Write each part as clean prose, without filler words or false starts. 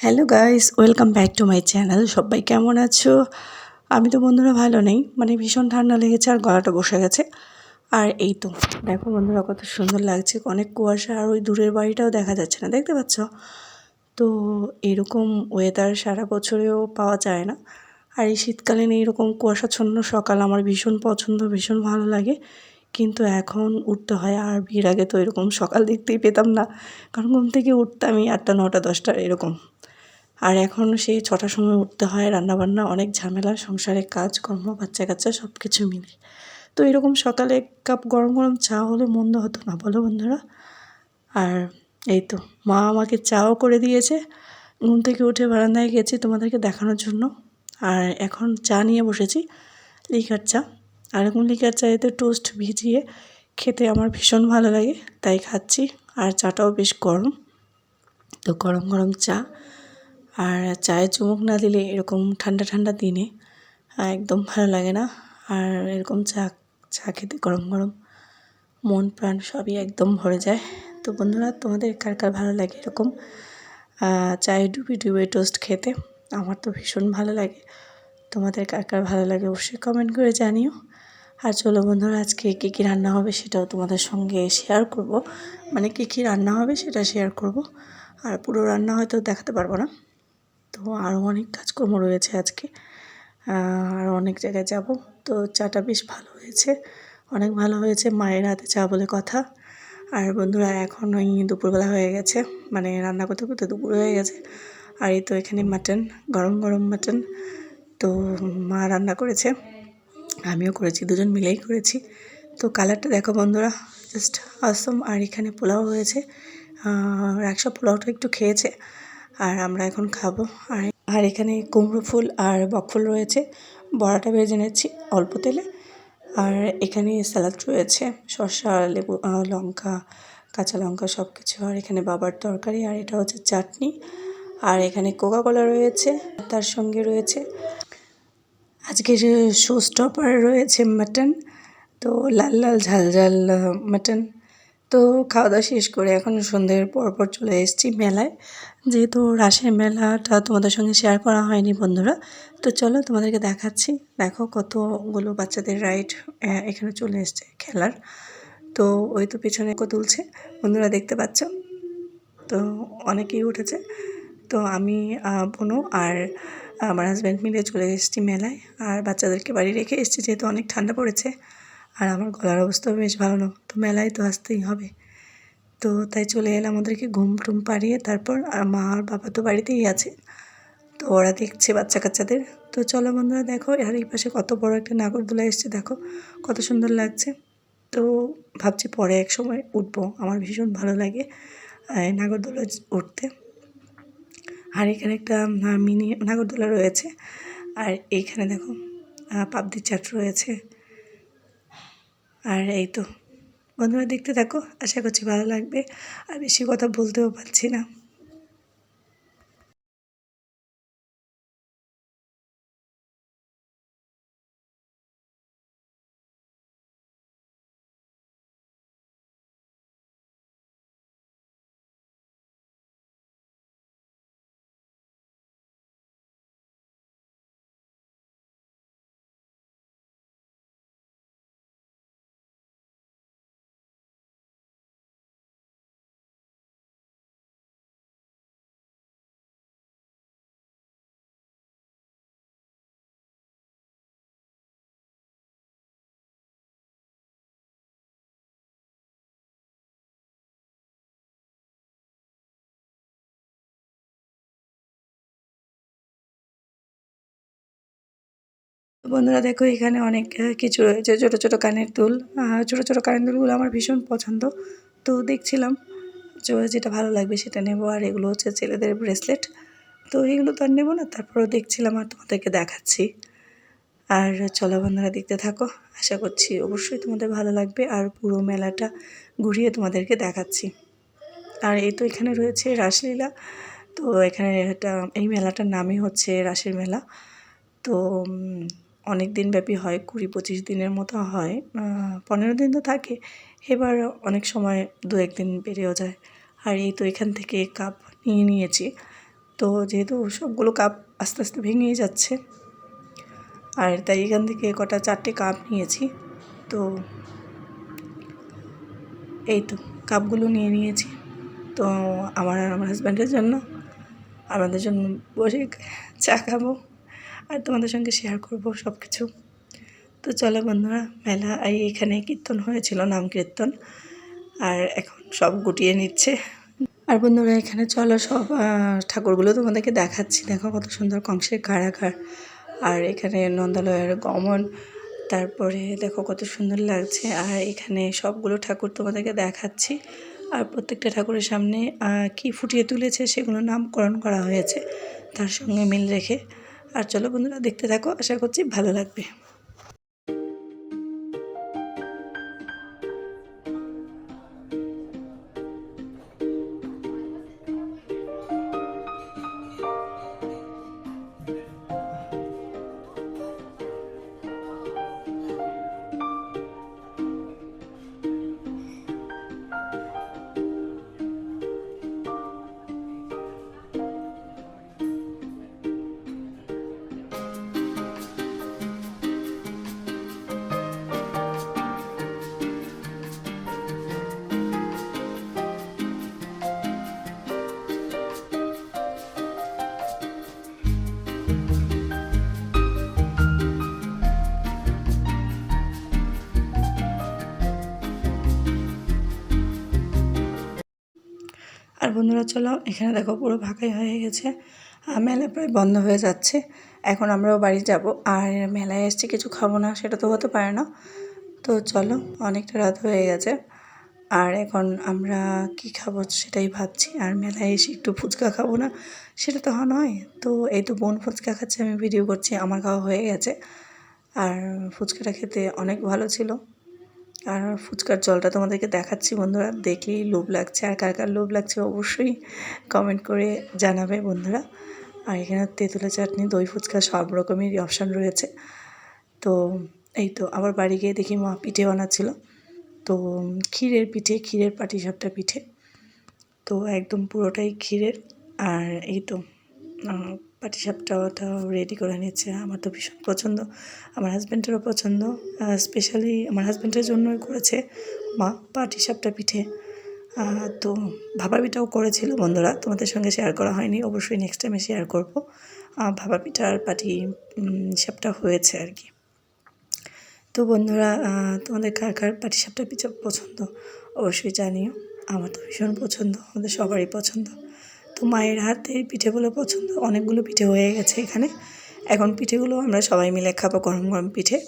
Hello guys, welcome back to my channel. সবাই কেমন আছো? আমি তো বন্ধুরা ভালো নেই, মানে ভীষণ ঠান্ডা লেগেছে আর গলাটা বসে গেছে। আর এই তো দেখো বন্ধুরা, কত সুন্দর লাগছে, অনেক কুয়াশা আর ওই দূরের বাড়িটাও দেখা যাচ্ছে না, দেখতে পাচ্ছ? তো এরকম ওয়েদার সারা বছরেও পাওয়া যায় না। আর এই শীতকালীন এইরকম কুয়াশাচ্ছন্ন সকাল আমার ভীষণ পছন্দ, ভীষণ ভালো লাগে। কিন্তু এখন উঠতে হয়, আর বিয়ের আগে তো এরকম সকাল দেখতেই পেতাম না, কারণ ঘুম থেকে উঠতামই 8টা 9টা 10টা এরকম। আর এখন সেই 6টার সময় উঠতে হয়, রান্নাবান্না, অনেক ঝামেলা, সংসারে কাজকর্ম, বাচ্চা কাচ্চা সব কিছু মিলে। তো এরকম সকালে এক কাপ গরম গরম চা হলে মন্দ হতো না, বলো বন্ধুরা? আর এই তো মা আমাকে চাও করে দিয়েছে। ঘুম থেকে উঠে বারান্দায় গেছি তোমাদেরকে দেখানোর জন্য। আর এখন চা নিয়ে বসেছি, লিকার চা। আর এরকম লিকার চায়েতে টোস্ট ভিজিয়ে খেতে আমার ভীষণ ভালো লাগে, তাই খাচ্ছি। আর চাটাও বেশ গরম, তো গরম গরম চা। আর চায়ে চুমুক না দিলে এরকম ঠান্ডা ঠান্ডা দিনে একদম ভালো লাগে না। আর এরকম চা চা খেতে গরম গরম মন প্রাণ সবই একদম ভরে যায়। তো বন্ধুরা, তোমাদের কার কার ভালো লাগে এরকম চায়ে ডুবে ডুবে টোস্ট খেতে? আমার তো ভীষণ ভালো লাগে। তোমাদের কার কার ভালো লাগে অবশ্যই কমেন্ট করে জানিও। আর চলো বন্ধুরা, আজকে কী কী রান্না হবে সেটাও তোমাদের সঙ্গে শেয়ার করব। মানে কী কী রান্না হবে সেটা শেয়ার করব। আর পুরো রান্না হয়তো দেখাতে পারবো না। তো আরও অনেক কাজকর্ম রয়েছে আজকে, আর অনেক জায়গায় যাব। তো চাটা বেশ ভালো হয়েছে, অনেক ভালো হয়েছে, মায়ের হাতে চা বলে কথা। আর বন্ধুরা, এখন ওই দুপুরবেলা হয়ে গেছে, মানে রান্না করতে করতে দুপুর হয়ে গেছে। আর এই তো এখানে মাটন, গরম গরম মাটন। তো মা রান্না করেছে, আমিও করেছি, দুজন মিলেই করেছি। তো কালারটা দেখো বন্ধুরা, জাস্ট অসম। আর এখানে পোলাও হয়েছে, রাকসা পোলাওটা একটু খেয়েছে, আর আমরা এখন খাবো। আর এখানে কুমড়ো ফুল আর বকফুল রয়েছে, বড়াটা ভেজে নিচ্ছি অল্প তেলে। আর এখানে স্যালাড রয়েছে, শসা, লেবু, লঙ্কা, কাঁচা লঙ্কা সব কিছু। আর এখানে বাবার তরকারি, আর এটা হচ্ছে চাটনি। আর এখানে কোকা কোলা রয়েছে, তার সঙ্গে রয়েছে আজকে শো স্টপার রয়েছে মাটন। তো লাল লাল ঝাল ঝাল মাটন। তো খাওয়া দাওয়া শেষ করে এখন সন্ধ্যের পর চলে এসেছি মেলায়, যেহেতু রাসের মেলাটা তোমাদের সঙ্গে শেয়ার করা হয়নি বন্ধুরা। তো চলো তোমাদেরকে দেখাচ্ছি। দেখো কতগুলো বাচ্চাদের রাইড এখানে চলে এসছে খেলার। তো ওই তো পিছনে তুলছে বন্ধুরা, দেখতে পাচ্ছ? তো অনেকেই উঠেছে। তো আমি, বোনু আর আমার হাজব্যান্ড মিলে চলে এসেছি মেলায়। আর বাচ্চাদেরকে বাড়ি রেখে এসেছি, যেহেতু অনেক ঠান্ডা পড়েছে। আর আমার গলার অবস্থাও বেশ ভালো না, তো মেলায় তো আসতেই হবে। তো তাই চলে এলাম ওদেরকে ঘুম টুম পাড়িয়ে। তারপর আর মা আর বাবা তো বাড়িতেই আছে, তো ওরা দেখছে বাচ্চা কাচ্চাদের। তো চলো বন্ধুরা, দেখো আর এই পাশে কত বড় একটা নাগরদোলা এসছে, দেখো কত সুন্দর লাগছে। তো ভাবছি পরে এক সময় উঠবো, আমার ভীষণ ভালো লাগে নাগরদোলা উঠতে। আর এখানে একটা মিনি নাগরদোলা রয়েছে। আর এইখানে দেখো পাবদির চাট রয়েছে। আর এই তো বন্ধুরা, দেখতে থাকো, আশা করছি ভালো লাগবে। আর বেশি কথা বলতেও পারছি না। বন্ধুরা দেখো, এখানে অনেক কিছু রয়েছে, ছোটো ছোটো কানের দুল। ছোটো ছোটো কানের দুলগুলো আমার ভীষণ পছন্দ। তো দেখছিলাম যেটা ভালো লাগবে সেটা নেব। আর এগুলো হচ্ছে ছেলেদের ব্রেসলেট। তো এগুলো তো আর নেবো না, তারপরেও দেখছিলাম আর তোমাদেরকে দেখাচ্ছি। আর চলো বন্ধুরা, দেখতে থাকো, আশা করছি অবশ্যই তোমাদের ভালো লাগবে। আর পুরো মেলাটা ঘুরিয়ে তোমাদেরকে দেখাচ্ছি। আর এই তো এখানে রয়েছে রাসলীলা। তো এখানে এই মেলাটার নামই হচ্ছে রাসের মেলা। তো অনেক দিনব্যাপী হয়, 20-25 দিনের মতো হয়। 15 দিন তো থাকে, এবার অনেক সময় 2-1 দিন বেড়েও যায়। আর এই তো এখান থেকে কাপ নিয়ে নিয়েছি। তো যেহেতু সবগুলো কাপ আস্তে আস্তে ভেঙেই যাচ্ছে, আর তাই এখান থেকে কটা 4টে কাপ নিয়েছি। তো এই তো কাপগুলো নিয়ে নিয়েছি। তো আমার আর আমার হাজব্যান্ডের জন্য, আমাদের জন্য বসে চা খাবো আর তোমাদের সঙ্গে শেয়ার করবো সব কিছু। তো চলো বন্ধুরা, মেলা এখানে কীর্তন হয়েছিল, নাম কীর্তন, আর এখন সব গুটিয়ে নিচ্ছে। আর বন্ধুরা এখানে চলো সব ঠাকুরগুলো তোমাদেরকে দেখাচ্ছি। দেখো কত সুন্দর কংসের কারাগার, আর এখানে নন্দালয়ের গমন, তারপরে দেখো কত সুন্দর লাগছে। আর এখানে সবগুলো ঠাকুর তোমাদেরকে দেখাচ্ছি, আর প্রত্যেকটা ঠাকুরের সামনে কি ফুটিয়ে তুলেছে সেগুলো নামকরণ করা হয়েছে তার সঙ্গে মিল রেখে। আর চলো বন্ধুরা দেখতে থাকো, আশা করছি ভালো লাগবে। আর বন্ধুরা চলো, এখানে দেখো পুরো ফাঁকাই হয়ে গেছে, মেলা প্রায় বন্ধ হয়ে যাচ্ছে। এখন আমরাও বাড়ি যাব, আর মেলায় এসছি কিছু খাবো না সেটা তো হতে পারে না। তো চলো, অনেকটা রাত হয়ে গেছে, আর এখন আমরা কি খাবো সেটাই ভাবছি। আর মেলায় এসে একটু ফুচকা খাবো না সেটা তো নয়। তো এই তো বোন ফুচকা খাচ্ছে, আমি ভিডিও করছি, আমার খাওয়া হয়ে গেছে। আর ফুচকাটা খেতে অনেক ভালো ছিল। আর ফুচকার জলটা তোমাদেরকে দেখাচ্ছি বন্ধুরা, দেখলেই লোভ লাগছে। আর কার কার লোভ লাগছে অবশ্যই কমেন্ট করে জানাবে বন্ধুরা। আর এখানে তেঁতুলের চাটনি, দই ফুচকা সব রকমেরই অপশান রয়েছে। তো এই তো আবার বাড়ি গিয়ে দেখি মা পিঠে বানাচ্ছিল। তো ক্ষীরের পিঠে, ক্ষীরের পাটিসাপটা পিঠে, তো একদম পুরোটাই ক্ষীরের। আর এই তো পাটিসাপটাটাও রেডি করে নিচ্ছে। আমার তো ভীষণ পছন্দ, আমার হাজব্যান্ডেরও পছন্দ। স্পেশালি আমার হাজব্যান্ডের জন্যই করেছে মা পাটিসাপটা পিঠে। তো ভাপা পিঠাও করেছিল বন্ধুরা, তোমাদের সঙ্গে শেয়ার করা হয়নি, অবশ্যই নেক্সট টাইমে শেয়ার করবো। ভাপা পিঠা আর পাটি সাপটা হয়েছে আর কি। তো বন্ধুরা, তোমাদের কার কার পাটিসাপটা পিঠা পছন্দ অবশ্যই জানিও। আমার তো ভীষণ পছন্দ, আমাদের সবারই পছন্দ। তো মায়ের হাতে পিঠেগুলো পছন্দ। অনেকগুলো পিঠে হয়ে গেছে এখানে, এখন পিঠেগুলো আমরা সবাই মিলে খাবো, গরম গরম পিঠে।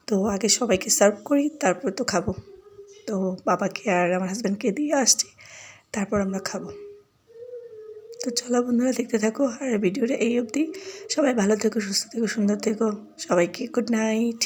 তো আগে সবাইকে সার্ভ করি, তারপর তো খাবো। তো বাবাকে আর আমার হাজব্যান্ডকে দিয়ে আসছি, তারপর আমরা খাবো। তো চলো বন্ধুরা দেখতে থাকো, আর ভিডিওটা এই অবধি। সবাই ভালো থেকো, সুস্থ থেকো, সুন্দর থেকো, সবাইকে গুড নাইট।